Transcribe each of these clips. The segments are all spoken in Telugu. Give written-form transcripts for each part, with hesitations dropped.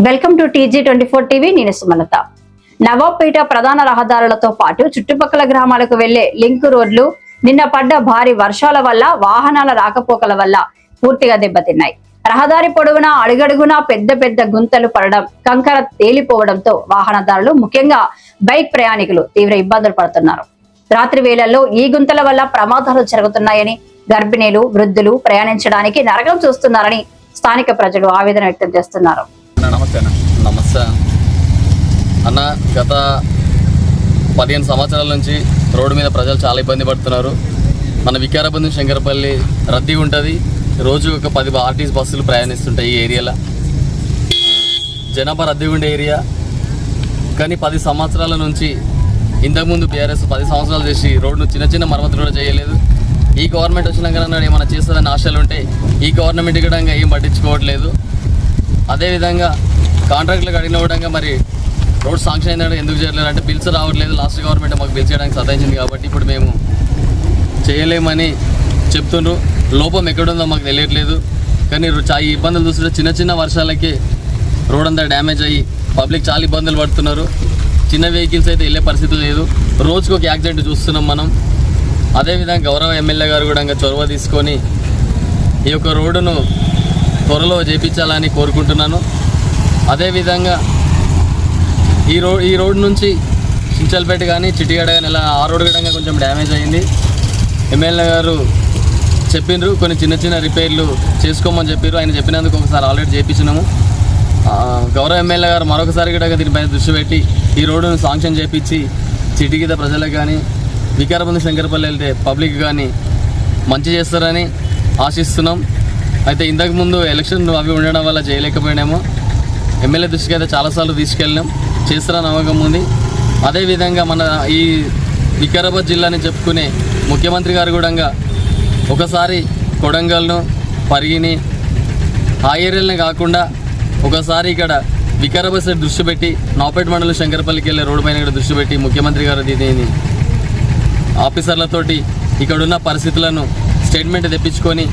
Welcome to TG24 TV. నేను సుమలత. నవాబ్పేట ప్రధాన రహదారులతో పాటు చుట్టుపక్కల గ్రామాలకు వెళ్లే లింక్ రోడ్లు నిన్న పడ్డ భారీ వర్షాల వల్ల వాహనాల రాకపోకల వల్ల పూర్తిగా దెబ్బతిన్నాయి. రహదారి పొడవునా అడుగడుగునా పెద్ద పెద్ద గుంతలు పడడం, కంకర తేలిపోవడంతో వాహనదారులు ముఖ్యంగా బైక్ ప్రయాణికులు తీవ్ర ఇబ్బందులు పడుతున్నారు. రాత్రి వేళల్లో ఈ గుంతల వల్ల ప్రమాదాలు జరుగుతున్నాయని, గర్భిణీలు, వృద్ధులు ప్రయాణించడానికి నరకం చూస్తున్నారని స్థానిక ప్రజలు ఆవేదన వ్యక్తం చేస్తున్నారు. నమస్తే అన్న. గత 15 సంవత్సరాల నుంచి రోడ్డు మీద ప్రజలు చాలా ఇబ్బంది పడుతున్నారు. మన వికారాబాద్ నుంచి శంకరపల్లి రద్దీ ఉంటుంది. రోజు ఒక 10 ఆర్టీసీ బస్సులు ప్రయాణిస్తుంటాయి. ఈ ఏరియాలో జనాభా రద్దీ ఉండే ఏరియా. కానీ 10 సంవత్సరాల నుంచి ఇంతకుముందు బీఆర్ఎస్ 10 సంవత్సరాలు చేసి రోడ్డు చిన్న చిన్న మరమ్మతులు కూడా చేయలేదు. ఈ గవర్నమెంట్ వచ్చినాక ఏమైనా చేస్తుందని ఆశలు ఉంటే ఈ గవర్నమెంట్ కూడా ఏం పట్టించుకోవట్లేదు. అదేవిధంగా కాంట్రాక్టులకు అడిగిన విధంగా మరి రోడ్ శాంక్షన్ అయినా ఎందుకు చేయట్లేదు అంటే బిల్స్ రావట్లేదు. లాస్ట్ గవర్నమెంట్ మాకు బిల్ చేయడానికి సతాయించింది కాబట్టి ఇప్పుడు మేము చేయలేమని చెప్తుండ్రు. లోపం ఎక్కడుందో మాకు తెలియట్లేదు. కానీ ఈ ఇబ్బందులు చూస్తుంటే చిన్న చిన్న వర్షాలకి రోడ్ అంతా డ్యామేజ్ అయ్యి పబ్లిక్ చాలా ఇబ్బందులు పడుతున్నారు. చిన్న వెహికల్స్ అయితే వెళ్ళే పరిస్థితి లేదు. రోజుకు ఒక యాక్సిడెంట్ చూస్తున్నాం మనం. అదేవిధంగా గౌరవ ఎమ్మెల్యే గారు కూడా చొరవ తీసుకొని ఈ యొక్క రోడ్డును త్వరలో చేయించాలని కోరుకుంటున్నాను. అదేవిధంగా ఈ రోడ్ నుంచి చించల్పేట కానీ చిట్టిగడ కానీ ఇలా ఆ రోడ్ కూడా కొంచెం డ్యామేజ్ అయింది. ఎమ్మెల్యే గారు చెప్పిండ్రు కొన్ని చిన్న చిన్న రిపేర్లు చేసుకోమని చెప్పారు. ఆయన చెప్పినందుకు ఒకసారి ఆల్రెడీ చేయించినాము. గౌరవ ఎమ్మెల్యే గారు మరొకసారి కూడా దీనిపై దృష్టి పెట్టి ఈ రోడ్డును శాంక్షన్ చేయించి చిట్టిగీత ప్రజలకు కానీ వికారాబాద్ శంకరపల్లి వెళ్తే పబ్లిక్ కానీ మంచి చేస్తారని ఆశిస్తున్నాం. అయితే ఇంతకుముందు ఎలక్షన్ అవి ఉండడం వల్ల చేయలేకపోయినామో ఎమ్మెల్యే దృష్టికి అయితే చాలాసార్లు తీసుకెళ్ళినాం. చేస్తారని నమ్మకం ఉంది. అదేవిధంగా మన ఈ వికారాబాద్ జిల్లాని చెప్పుకునే ముఖ్యమంత్రి గారు కూడా ఒకసారి కొడంగల్ను, పరిగిని ఆ ఏరియాలనే కాకుండా ఒకసారి ఇక్కడ వికారాబాద్ సైడ్ దృష్టి పెట్టి నవాబ్పేట మండలం శంకరపల్లికి వెళ్ళే రోడ్డు పైన దృష్టి పెట్టి ముఖ్యమంత్రి గారు దీనిని ఆఫీసర్లతోటి ఇక్కడున్న పరిస్థితులను స్టేట్మెంట్ తెప్పించుకొని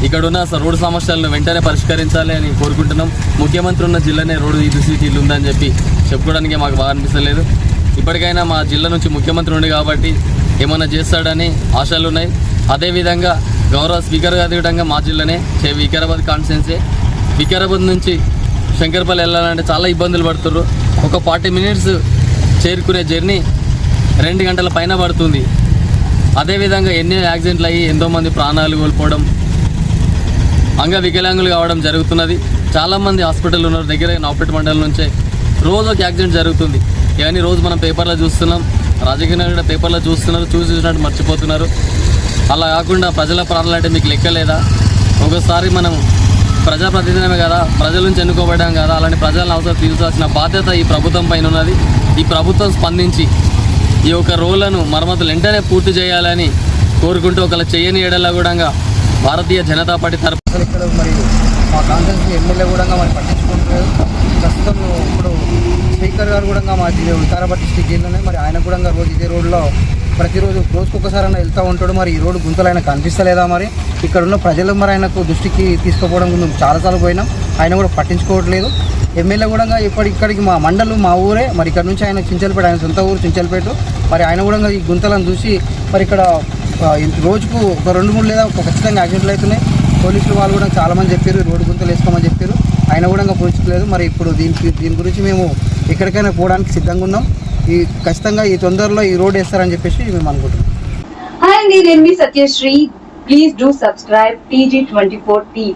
ఇక్కడున్న రోడ్డు సమస్యలను వెంటనే పరిష్కరించాలి అని కోరుకుంటున్నాం. ముఖ్యమంత్రి ఉన్న జిల్లానే రోడ్డు ఈ దుస్థితి ఇల్లు ఉందని చెప్పి చెప్పుకోవడానికి మాకు బాగా అనిపిస్తలేదు. ఇప్పటికైనా మా జిల్లా నుంచి ముఖ్యమంత్రి ఉండి కాబట్టి ఏమైనా చేస్తాడని ఆశలు ఉన్నాయి. అదేవిధంగా గౌరవ స్పీకర్ గారి విధంగా మా జిల్లానే వికారాబాద్ కాన్స్టిట్యున్సీ. వికారాబాద్ నుంచి శంకరపల్లి వెళ్ళాలంటే చాలా ఇబ్బందులు పడుతున్నారు. ఒక 40 మినిట్స్ చేరుకునే జర్నీ 2 గంటల పైన పడుతుంది. అదేవిధంగా ఎన్నో యాక్సిడెంట్లు అయ్యి ఎంతోమంది ప్రాణాలు కోల్పోవడం, అంగవికలాంగులు కావడం జరుగుతున్నది. చాలామంది హాస్పిటల్ ఉన్నారు. దగ్గర నవాబ్పేట మండలం నుంచే రోజు ఒక యాక్సిడెంట్ జరుగుతుంది. ఇవన్నీ రోజు మనం పేపర్లో చూస్తున్నాం. రాజకీయ నాయకులు పేపర్లో చూసినట్టు మర్చిపోతున్నారు. అలా కాకుండా ప్రజల ప్రాణాలు అంటే మీకు లెక్కలేదా? ఒకసారి మనం ప్రజాప్రతినిధులమే కదా, ప్రజల నుంచి ఎన్నుకోబడ్డాం కదా, అలాంటి ప్రజలను అవసరం తీర్చాల్సిన బాధ్యత ఈ ప్రభుత్వం పైన ఉన్నది. ఈ ప్రభుత్వం స్పందించి ఈ యొక్క రోడ్లను మరమ్మతులు వెంటనే పూర్తి చేయాలని కోరుకుంటూ ఒకవేళ చేయని ఏడలా కూడా భారతీయ జనతా పార్టీ తరఫున ఇక్కడ మరి మా కాన్స్టిట్యున్సీ ఎమ్మెల్యే కూడా మరి పట్టించుకుంటున్నారు. ప్రస్తుతం ఇప్పుడు స్పీకర్ గారు కూడా మా వికారాబాద్ డిస్టిక్ జిల్లానే మరి ఆయన కూడా రోజు ఇదే రోడ్లో ప్రతిరోజు రోజుకొకసారైనా వెళ్తూ ఉంటాడు. మరి ఈ రోడ్డు గుంతలు ఆయన కనిపిస్తలేదా? మరి ఇక్కడ ఉన్న ప్రజలు మరి ఆయనకు దృష్టికి తీసుకుపోవడం ముందు చాలాసార్లు పోయినాం. ఆయన కూడా పట్టించుకోవట్లేదు. ఎమ్మెల్యే కూడా ఇక్కడికి మా మండలం మా ఊరే. మరి ఇక్కడ నుంచి ఆయన చించల్పేట, ఆయన సొంత ఊరు చించల్పేట. మరి ఆయన కూడా ఈ గుంతలను చూసి మరి ఇక్కడ రోజుకు ఒక 2-3 లేదా ఖచ్చితంగా యాక్సిడెంట్లు అవుతున్నాయి. పోలీసులు వాళ్ళు కూడా చాలామంది చెప్పారు రోడ్డు గుంతలు వేసుకోమని చెప్పారు. ఆయన కూడా పోల్చలేదు. మరి ఇప్పుడు దీని గురించి మేము ఎక్కడికైనా పోవడానికి సిద్ధంగా ఉన్నాం. ఖచ్చితంగా ఈ తొందరలో ఈ రోడ్ వేస్తారని చెప్పేసి మేము అనుకుంటున్నాం. హాయ్ అండి, నేను మీ Satyasri. Please do subscribe TG24 TV.